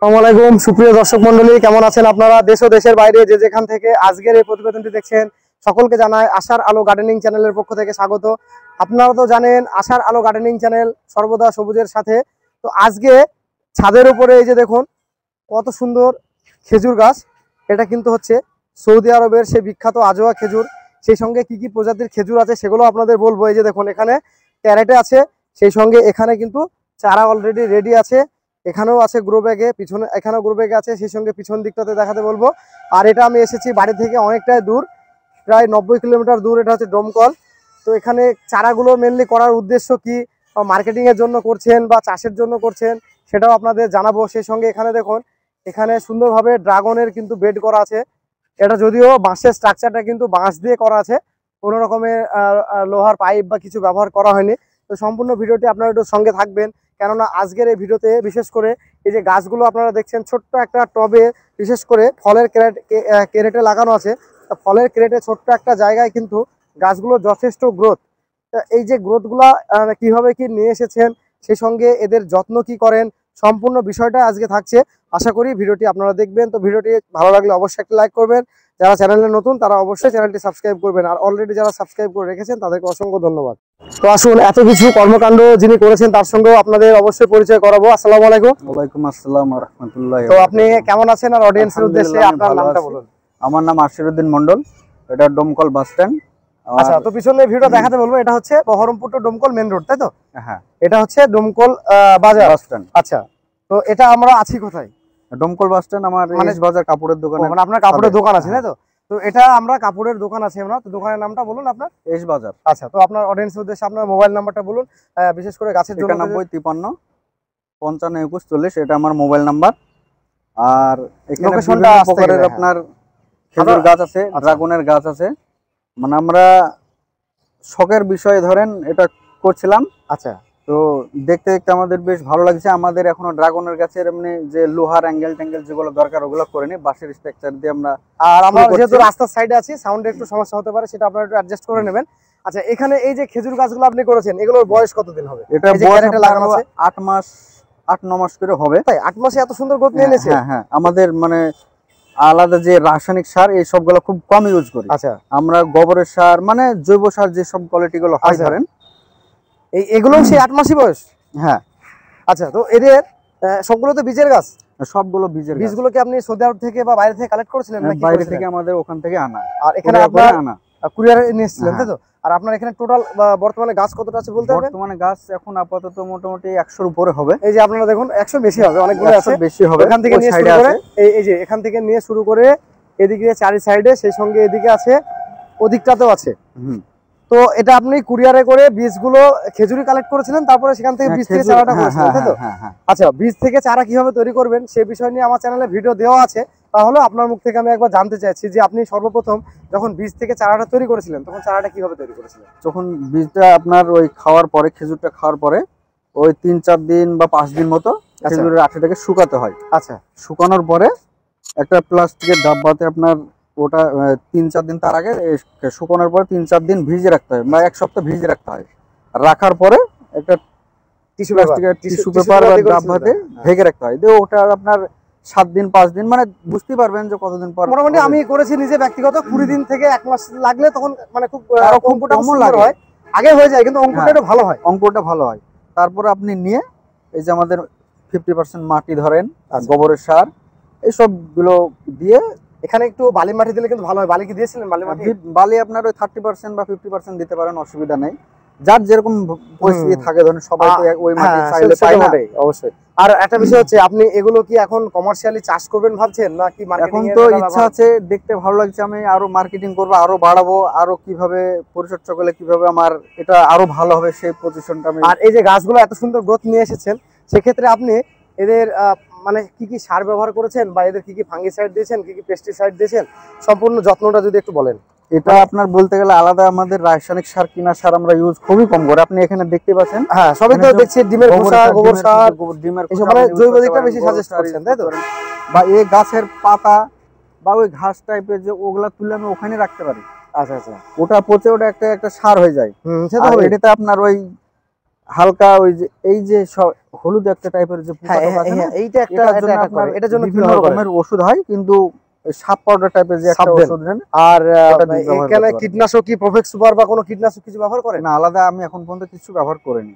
আসসালামু আলাইকুম সুপ্রিয় দর্শক মন্ডলী, কেমন আছেন আপনারা? দেশ ও দেশের বাইরে যে যেখান থেকে আজকের এই প্রতিবেদনটি দেখছেন সকলকে জানাই আশার আলো গার্ডেনিং চ্যানেলের পক্ষ থেকে স্বাগত। আপনারা তো জানেন আশার আলো গার্ডেনিং চ্যানেল সর্বদা সবুজের সাথে। তো আজকে ছাদের উপরে এই যে দেখুন কত সুন্দর খেজুর গাছ। এটা কিন্তু হচ্ছে সৌদি আরবের সেই বিখ্যাত আজোয়া খেজুর। সেই সঙ্গে কি কি প্রজাতির খেজুর আছে সেগুলো আপনাদের বলবো। এই যে দেখুন এখানে ক্যারেটে আছে, সেই সঙ্গে এখানে কিন্তু চারা অলরেডি রেডি আছে। এখানেও আছে গ্রো ব্যাগে, পিছনে এখানেও গ্রো ব্যাগে আছে, সেই সঙ্গে পিছন দিকটাতে দেখাতে বলবো। আর এটা আমি এসেছি বাড়ি থেকে অনেকটাই দূর, প্রায় 90 কিলোমিটার দূর। এটা হচ্ছে ডোমকল। তো এখানে চারাগুলো মেনলি করার উদ্দেশ্য কি, মার্কেটিংয়ের জন্য করছেন বা চাষের জন্য করছেন সেটাও আপনাদের জানাবো। সেই সঙ্গে এখানে দেখুন এখানে সুন্দরভাবে ড্রাগনের কিন্তু বেড করা আছে। এটা যদিও বাঁশের স্ট্রাকচারটা কিন্তু বাঁশ দিয়ে করা আছে, কোনো রকমের লোহার পাইপ বা কিছু ব্যবহার করা হয়নি। তো সম্পূর্ণ ভিডিওটি আপনারা একটু সঙ্গে থাকবেন, কেননা আজকের এই ভিডিওতে বিশেষ করে এই যে গাছগুলো আপনারা দেখছেন ছোট্ট একটা টবে, বিশেষ করে ফলের ক্যারেটে লাগানো আছে। ফলের ক্যারেটে ছোট্ট একটা জায়গায় কিন্তু গাছগুলো যথেষ্ট গ্রোথ। এই যে গ্রোথগুলো কিভাবে কি নিয়ে এসেছেন, সেই সঙ্গে এদের যত্ন কি করেন, সম্পূর্ণ বিষয়টা আজকে থাকছে। আশা করি ভিডিওটি আপনারা দেখবেন। তো ভিডিওটি ভালো লাগলে অবশ্যই একটা লাইক করবেন, যারা চ্যানেলে নতুন তারা অবশ্যই চ্যানেলটি সাবস্ক্রাইব করবেন, আর অলরেডি যারা সাবস্ক্রাইব করে রেখেছেন তাদেরকে অসংখ্য ধন্যবাদ। তো আসুন এত কিছু কর্মকাণ্ড যিনি করেছেন তার সঙ্গেও আপনাদের অবশ্যই পরিচয় করাবো। আসসালামু আলাইকুম। ওয়ালাইকুম আসসালাম ওয়া রাহমাতুল্লাহি। তো আপনি কেমন আছেন আর অডিয়েন্সের উদ্দেশ্যে আপনার নামটা বলুন। আমার নাম আশিরউদ্দিন মন্ডল, এটা ডোমকল বাস স্ট্যান্ড। আচ্ছা, তো পিছনে ভিডিও দেখাতে বলবো। এটা হচ্ছে Baharampur to Domkal main road, তাই তো? হ্যাঁ, এটা হচ্ছে ডোমকল বাজার বাস স্ট্যান্ড। আচ্ছা, তো এটা আমরা আছি কোথায়? ডোমকল বাস স্ট্যান্ড আমার এস বাজার কাপড়ের দোকান। মানে আপনার কাপড়ের দোকান আছে, তাই তো? তো এটা আমরা কাপড়ের দোকান আছে আমরা, তো দোকানের নামটা বলুন আপনার। এস বাজার। আচ্ছা, তো আপনার অডিয়েন্সের উদ্দেশ্যে আপনার মোবাইল নাম্বারটা বলুন, বিশেষ করে গাছের জন্য। 91 53 55 21 40, এটা আমার মোবাইল নাম্বার। আর এখানে বিভিন্ন প্রকারের আপনার খেজুর গাছ আছে, ড্রাগনের গাছ আছে। মানে আমরা শখের বিষয় ধরেন এটা করছিলাম। আচ্ছা, তো দেখতে দেখতে আমাদের বেশ ভালো লাগছে। আমাদের এখনো ড্রাগনের গাছের এমনি যে লোহার অ্যাঙ্গেল ট্যাঙ্গেল যেগুলো দরকার ওগুলো করিনি, বাঁশের স্ট্রাকচার দিয়ে আমরা। আর আমরা যেহেতু রাস্তার সাইডে আছি, সাউন্ডে একটু সমস্যা হতে পারে, সেটা আপনারা একটু অ্যাডজাস্ট করে নেবেন। আচ্ছা, এখানে এই যে খেজুর গাছগুলো আপনি করেছেন এগুলোর বয়স কতদিন হবে? এটা বয়স লাগানো আছে 8 মাস 8-9 মাস করে হবে। তাই 8 মাসে এত সুন্দর গ্রোথ নিয়ে এনেছে? হ্যাঁ হ্যাঁ, আমাদের মানে আলাদা যে রাসায়নিক সার এই সবগুলো খুব কম ইউজ করি। আচ্ছা, আমরা গোবরের সার মানে জৈব সার যে সব কোয়ালিটি গুলো হয় ধরেন এগুলো সেই 8 মাসই বয়স। হ্যাঁ। আচ্ছা, তো এদের সবগুলো তো বীজের গাছ? সবগুলো বীজের গাছ। বীজগুলো কি আপনি সৌদি আরব থেকে বা বাইরে থেকে কালেক্ট করেছিলেন নাকি? বাইরে থেকে, আমাদের ওখান থেকে আনা। আর এখানে আপনার কুরিয়ারে নিয়ে এসেছিলেন, তাই তো? আর আপনার এখানে টোটাল বর্তমানে গাছ কতটা আছে বলতে পারবেন? বর্তমানে গাছ এখন আপাতত মোটামুটি 100 এর উপরে হবে। এই যে আপনারা দেখুন 100 বেশি হবে, অনেকগুলো আছে, বেশি হবে। এখান থেকে নিয়ে শুরু করে এই যে এখান থেকে নিয়ে শুরু করে এদিকে চারি সাইডে, সেই সঙ্গে এদিকে আছে, ওদিকটাতেও আছে। তো এটা আপনি কুরিয়ারে করে বীজগুলো খেজুরি কালেক্ট করেছিলেন, তারপরে সেখান থেকে বীজ থেকে চারাটা করেছিলেন, তাই তো? আচ্ছা, বীজ থেকে চারা কিভাবে তৈরি করবেন সে বিষয় নিয়ে আমার চ্যানেলে ভিডিও দেওয়া আছে। তাহলে আপনার মুখ থেকে আমি একবার জানতে চাইছি যে আপনি সর্বপ্রথম যখন বীজ থেকে চারাটা তৈরি করেছিলেন তখন চারাটা কিভাবে তৈরি করেছিলেন? যখন বীজটা আপনার ওই খাওয়ার পরে, খেজুরটা খাওয়ার পরে ওই 3-4 দিন বা 5 দিন মতো খেজুরের আঠাটাকে শুকাতে হয়। আচ্ছা, শুকানোর পরে একটা প্লাস্টিকের ডাব্বাতে আপনার ওটা 3-4 দিন, তার আগে শুকানোর পরে 3-4 দিন ভিজে রাখতে হয় বা 1 সপ্তাহ ভিজে রাখতে হয়। রাখার পরে একটা টিস্যু পেপার বা ডাব্বাতে ঢেকে রাখতে হয়। দিয়ে ওটা আপনার 7 দিন 5 দিন, মানে বুঝতে পারবেন যে কতদিন পর। মোটামুটি আমি করেছি নিজে ব্যক্তিগত 20 দিন থেকে 1 মাস লাগলে তখন মানে খুব অঙ্কটা কম লাগে, আগে হয়ে যায়, কিন্তু অঙ্কটা একটু ভালো হয়। অঙ্কটা ভালো হয়। তারপরে আপনি নিয়ে এই যে আমাদের 50% মাটি ধরেন, গোবরের সার এই সবগুলো দিয়ে, এখানে একটু বালি মাটি দিলে কিন্তু ভালো হয়। বালি কি দিয়েছিলেন? বালি আপনার ওই 30% বা 50% দিতে পারেন, অসুবিধা নেই। যার যেরকম পরিস্থিতি থাকে, ধরেন সবাই তো ওই মাটি চাইলে পায় না। অবশ্যই। আর একটা বিষয় হচ্ছে, আপনি এগুলো কি এখন কমার্শিয়ালি চাষ করবেন ভাবছেন নাকি মার্কেটিং? এখন তো ইচ্ছা আছে, দেখতে ভালো লাগছে, আমি আরো মার্কেটিং করব, আরো বাড়াবো, আরো কিভাবে পরিচর্যা করলে কিভাবে আমার এটা আরো ভালো হবে সেই পজিশনটা আমি। আর এই যে গাছগুলো এত সুন্দর গ্রোথ নিয়ে এসেছেন, সেক্ষেত্রে আপনি এদের মানে কি কি সার ব্যবহার করেছেন বা এদের কি কি ফাঙ্গিসাইড দিয়েছেন, কি কি পেস্টিসাইড দিয়েছেন, সম্পূর্ণ যত্নটা যদি একটু বলেন। এটা আপনার বলতে গেলে আলাদা আমাদের রাসায়নিক সার, কিনা সার আমরা ইউজ খুবই কম করে। আপনি এখানে দেখতে পাচ্ছেন, হ্যাঁ সবই তো দেখছি ডিমের খোসা, গোবর সার, এসব মানে জৈব দিকটা বেশি সাজেস্ট করছেন, তাই তো? বা এই গাছের পাতা বা ওই ঘাস টাইপের যে ওগুলা তুলে আমি ওখানে রাখতে পারি। আচ্ছা আচ্ছা, ওটা পচে ওটা একটা সার হয়ে যায়। এটাতে আপনার ওই হালকা ওই যে এই যে হলুদ একটা টাইপের যে পোকা টোকা আছে না, এইটা একটা এটার জন্য আপনার এটার জন্য বিভিন্ন রকমের ওষুধ হয়, কিন্তু সাপ পাউডার টাইপের যে একটা সাপ দেন। ওষুধ নেন। আর ওটা দিয়ে ব্যবহার এখানে করতে পারেন। কীটনাশক কি প্রোফেক্স সুপার বা কোনো কীটনাশক কিছু ব্যবহার করেন? না, আলাদা আমি এখন পর্যন্ত কিছু ব্যবহার করিনি।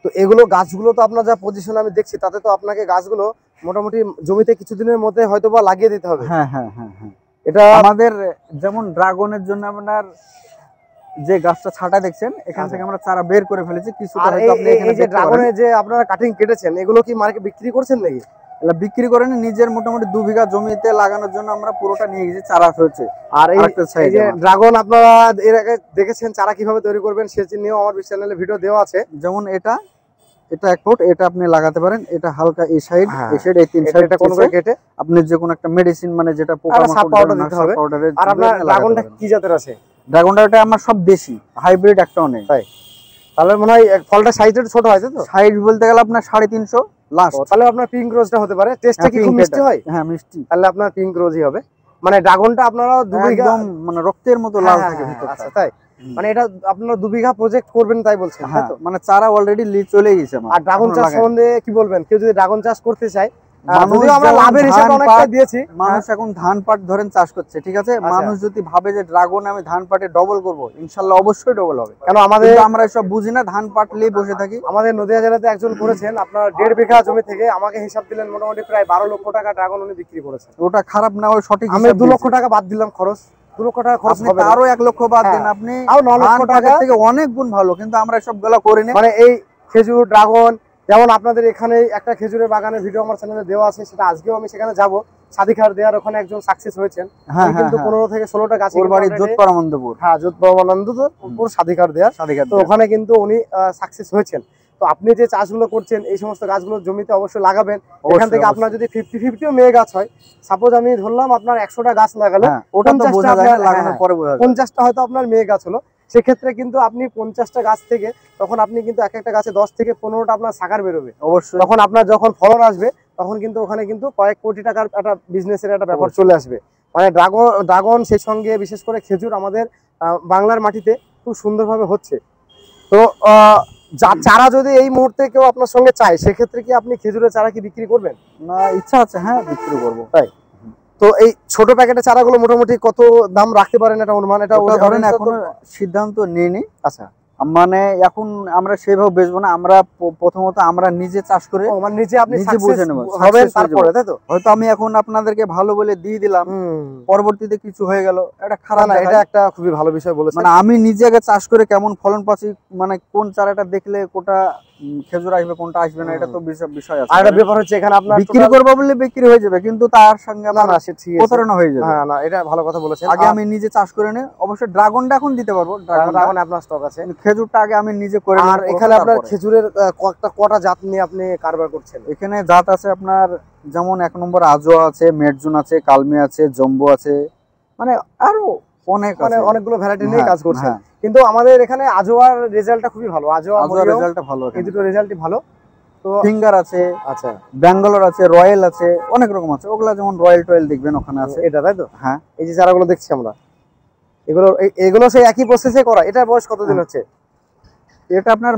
তো এগুলো গাছগুলো তো আপনার যা পজিশন আমি দেখছি, তাতে তো আপনাকে গাছগুলো মোটামুটি জমিতে কিছুদিনের মধ্যে হয়তো বা লাগিয়ে দিতে হবে। হ্যাঁ হ্যাঁ হ্যাঁ হ্যাঁ। এটা আমাদের যেমন ড্রাগনের জন্য আপনার যে গাছটা ছাটা দেখছেন, এখান থেকে আমরা চারা বের করে ফেলেছি কিছুটা, আর হয়তো আপনি এখানে এই যে দেখতে পারেন। ড্রাগনের যে আপনারা কাটিং কেটেছেন, এগুলো কি মার্কেটে বিক্রি করছেন নাকি? এগুলা বিক্রি করেন, নিজের মোটামুটি 2 বিঘা জমিতে লাগানোর জন্য আমরা পুরোটা নিয়ে গেছি, চারা হয়েছে। আর আরেকটা এই side যে আমার। ড্রাগন আপনারা এর আগে দেখেছেন চারা কিভাবে তৈরি করবেন, সে নিয়েও আমার চ্যানেলে ভিডিও দেওয়া আছে। যেমন এটা 1 ফুট, এটা আপনি লাগাতে পারেন। এটা হালকা এই সাইড হ্যাঁ, এই সাইড, এই 3 সাইড এটা কোন করে কেটে আপনি যে কোনো একটা মেডিসিন, মানে যেটা আর সাপ পোকামাকড় পাউডার দিতে হবে। আর আপনার ড্রাগনটা কি জাতের আছে? ড্রাগনটা এটা আমার সব দেশি, হাইব্রিড একটাও নেই। তাই? তাহলে মনে হয় ফলটা সাইজটা ছোট হয়, তাই তো? সাইজ বলতে গেলে আপনার 350 লাস্ট। তাহলে আপনার পিঙ্ক রোজটা হতে পারে। টেস্টটা কি খুব মিষ্টি হয়? হ্যাঁ, মিষ্টি। তাহলে আপনার পিঙ্ক রোজই হবে। মানে ড্রাগনটা আপনারা 2 বিঘা একদম মানে রক্তের মতো লাল থাকে ভিতরটা। আচ্ছা, তাই? মানে এটা আপনারা 2 বিঘা প্রজেক্ট করবেন তাই বলছেন, তাই হ্যাঁ, তো? মানে চারা অলরেডি চলে গেছে আমার। আর ড্রাগন এখনো চাষ লাগাইনি। সম্বন্ধে কি বলবেন? কেউ যদি ড্রাগন চাষ করতে চায়, মানুষ যদিও আমরা যেমন লাভের হিসাবে ধান, অনেকটা পাট, দিয়েছি। মানুষ এখন ধান পাট ধরেন চাষ করছে, ঠিক আছে? আচ্ছা। মানুষ যদি ভাবে যে ড্রাগন আমি ধান পাটে ডবল করব, ইনশাআল্লাহ অবশ্যই ডবল হবে। কেন আমাদের কিন্তু আমরা এসব বুঝি না, ধান পাট নিয়ে বসে থাকি। আমাদের নদিয়া জেলাতে একজন করেছেন, আপনার 1.5 বিঘা জমি থেকে আমাকে হিসাব দিলেন মোটামুটি প্রায় 12 লক্ষ টাকা ড্রাগন উনি বিক্রি করেছেন। ওটা খারাপ না, ওই সঠিক আমি হিসাব 2 লক্ষ দিয়েছি। টাকা বাদ দিলাম খরচ। 2 লক্ষ টাকা খরচ আপনি হবে না। তারও 1 লক্ষ বাদ দেন, হ্যাঁ। আপনি তাও 9 লক্ষ ধান টাকা পাটের থেকে অনেক গুণ ভালো, কিন্তু আমরা সব গুলা করি না। মানে এই খেজুর ড্রাগন, যেমন আপনাদের এখানে একটা খেজুরের বাগানের ভিডিও আমার চ্যানেলে দেওয়া আছে, সেটা আজকেও আমি সেখানে যাব। সাদিখার দেওয়ার ওখানে একজন সাকসেস হয়েছেন। হ্যাঁ উনি কিন্তু 15 থেকে 16টা গাছ ওর বাড়ি যোধপাড়ানন্দপুর। হ্যাঁ, যোধপাড়ানন্দপুর সাদিখার দেওয়ার। তো ওখানে কিন্তু উনি সাকসেস হয়েছেন। তো আপনি যে চাষগুলো করছেন, এই সমস্ত গাছগুলো জমিতে অবশ্যই লাগাবেন। এখান থেকে আপনার যদি 50-50ও মেয়ে গাছ হয়, সাপোজ আমি ধরলাম আপনার 100টা গাছ লাগালে, ওটা তো বোঝা যায় না, লাগানোর পরে বোঝা যায়। 50টা হয়তো আপনার মেয়ে গাছ হলো। সেক্ষেত্রে কিন্তু আপনি 50টা গাছ থেকে তখন আপনি কিন্তু এক একটা গাছে 10 থেকে 15টা আপনার শাখার বেরোবে। অবশ্যই। তখন আপনার যখন ফলন আসবে, তখন কিন্তু ওখানে কিন্তু কয়েক কোটি টাকার একটা বিজনেসের একটা ব্যাপার চলে আসবে। মানে ড্রাগন সেই সঙ্গে বিশেষ করে খেজুর আমাদের বাংলার মাটিতে খুব সুন্দরভাবে হচ্ছে। তো চারা যদি এই মুহূর্তে কেউ আপনার সঙ্গে চায়, সেক্ষেত্রে কি আপনি খেজুরের চারা কি বিক্রি করবেন? না, ইচ্ছা আছে, হ্যাঁ বিক্রি করবো। তাই? তো এই ছোট প্যাকেটের চারাগুলো মোটামুটি কত দাম রাখতে পারেন, এটা অনুমান? এটা ধরেন এখনো সিদ্ধান্ত নিইনি। আচ্ছা, মানে এখন আমরা সেভাবে বেচবো না, আমরা প্রথমত আমরা নিজে চাষ করে মানে নিজে আপনি নিজে বুঝে নেব হবেন তারপরে, তাই তো? হয়তো আমি এখন আপনাদেরকে ভালো বলে দিয়ে দিলাম, পরবর্তীতে কিছু হয়ে গেল, এটা খারাপ না, না। এটা একটা খুবই ভালো বিষয় বলেছেন। মানে আমি নিজে আগে চাষ করে কেমন ফলন পাচ্ছি, মানে কোন চারাটা দেখলে কোনটা খেজুর আসবে কোনটা আসবে না, এটা তো বিষয় আছে। আর একটা ব্যাপার হচ্ছে এখানে আপনার বিক্রি করবো বলে বিক্রি হয়ে যাবে, কিন্তু তার সঙ্গে না না সে ঠিক আছে, প্রতারণা হয়ে যাবে। হ্যাঁ, না এটা ভালো কথা বলেছেন। আগে আমি নিজে চাষ করে নে, অবশ্যই ড্রাগনটা এখন দিতে পারবো, ড্রাগন আপনার স্টক আছে। খেজুরটা আগে আমি নিজে করে আর এখানে আপনার খেজুরের কটা জাত নিয়ে আপনি কারবার করছেন? এখানে জাত আছে আপনার, যেমন 1 নম্বর আজোয়া আছে, মেটজুন আছে, কালমি আছে, জম্বো আছে, মানে আরো অনেক মানে আছে, অনেকগুলো ভ্যারাইটি নিয়ে কাজ করছেন। হ্যাঁ। কিন্তু আমাদের এখানে আজোয়ার রেজাল্টটা খুবই ভালো। আজোয়ার রেজাল্টটা ভালো, এই দুটো রেজাল্টই ভালো। তো ফিঙ্গার আছে, আচ্ছা, ব্যাঙ্গালোর আছে, রয়্যাল আছে, অনেক রকম আছে। ওগুলা যেমন রয়্যাল টয়েল দেখবেন ওখানে আছে। এটা তাই তো? হ্যাঁ, এই যে চারাগুলো দেখছি আমরা, এগুলো সেই একই প্রসেসে করা। এটার বয়স কতদিন হচ্ছে? এটা আপনার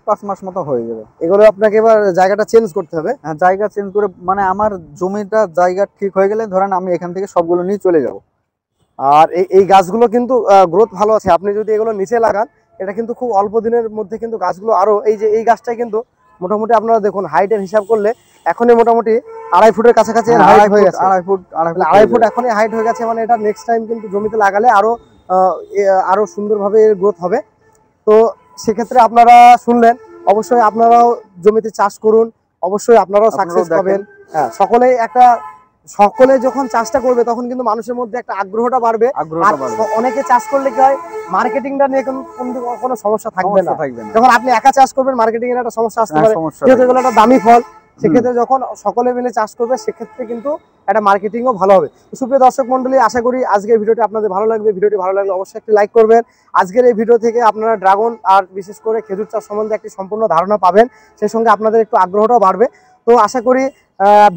5 মাস মতো হয়ে যাবে। এগুলো আপনাকে এবার জায়গাটা চেঞ্জ করতে হবে। হ্যাঁ, জায়গা চেঞ্জ করে, মানে আমার জমিটা জায়গা ঠিক হয়ে গেলে ধরেন আমি এখান থেকে সবগুলো নিয়ে চলে যাব। আর এই গাছগুলো কিন্তু গ্রোথ ভালো আছে। আপনি যদি এগুলো নিচে লাগান, এটা কিন্তু খুব অল্প দিনের মধ্যে কিন্তু গাছগুলো আরো, এই যে এই গাছটাই কিন্তু মোটামুটি আপনারা দেখুন হাইটের হিসাব করলে এখনই মোটামুটি 2.5 ফুটের কাছাকাছি হাইট হয়ে গেছে। 2.5 ফুট এখনই হাইট হয়ে গেছে। মানে এটা নেক্সট টাইম কিন্তু জমিতে লাগালে আরো সুন্দরভাবে এর গ্রোথ হবে। তো সেক্ষেত্রে আপনারা শুনলেন, অবশ্যই আপনারাও জমিতে চাষ করুন, অবশ্যই আপনারাও সাকসেস পাবেন। হ্যাঁ, সকলে যখন চাষটা করবে, তখন কিন্তু মানুষের মধ্যে একটা আগ্রহটা বাড়বে। অনেকে চাষ করলে কি হয়, মার্কেটিংটা নিয়ে কোনো সমস্যা থাকবে না। যখন আপনি একা চাষ করবেন, মার্কেটিং এর একটা সমস্যা আসতে পারে, যেহেতু এগুলো একটা দামি ফল। সেক্ষেত্রে যখন সকলে মিলে চাষ করবে, সেক্ষেত্রে কিন্তু একটা মার্কেটিংও ভালো হবে। সুপ্রিয় দর্শক মন্ডলী, আশা করি আজকের ভিডিওটি আপনাদের ভালো লাগবে। ভিডিওটি ভালো লাগলে অবশ্যই একটি লাইক করবেন। আজকের এই ভিডিও থেকে আপনারা ড্রাগন আর বিশেষ করে খেজুর চাষ সম্বন্ধে একটি সম্পূর্ণ ধারণা পাবেন, সেই সঙ্গে আপনাদের একটু আগ্রহটাও বাড়বে। তো আশা করি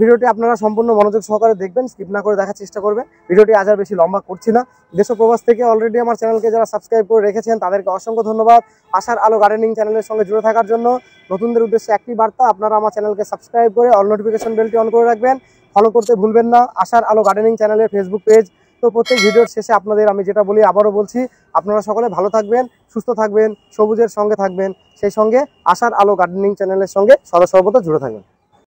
ভিডিওটি আপনারা সম্পূর্ণ মনোযোগ সহকারে দেখবেন, স্কিপ না করে দেখার চেষ্টা করবেন। ভিডিওটি আজ আর বেশি লম্বা করছি না। দেশ ও প্রবাস থেকে অলরেডি আমার চ্যানেলকে যারা সাবস্ক্রাইব করে রেখেছেন তাদেরকে অসংখ্য ধন্যবাদ। আশার আলো গার্ডেনিং চ্যানেলের সঙ্গে জুড়ে থাকার জন্য। নতুনদের উদ্দেশ্যে একটি বার্তা, আপনারা আমার চ্যানেলকে সাবস্ক্রাইব করে অল নোটিফিকেশন বেলটি অন করে রাখবেন। ফলো করতে ভুলবেন না আশার আলো গার্ডেনিং চ্যানেলের ফেসবুক পেজ। তো প্রত্যেক ভিডিওর শেষে আপনাদের আমি যেটা বলি আবারও বলছি, আপনারা সকলে ভালো থাকবেন, সুস্থ থাকবেন, সবুজের সঙ্গে থাকবেন, সেই সঙ্গে আশার আলো গার্ডেনিং চ্যানেলের সঙ্গে সদা সর্বদা জুড়ে থাকবেন।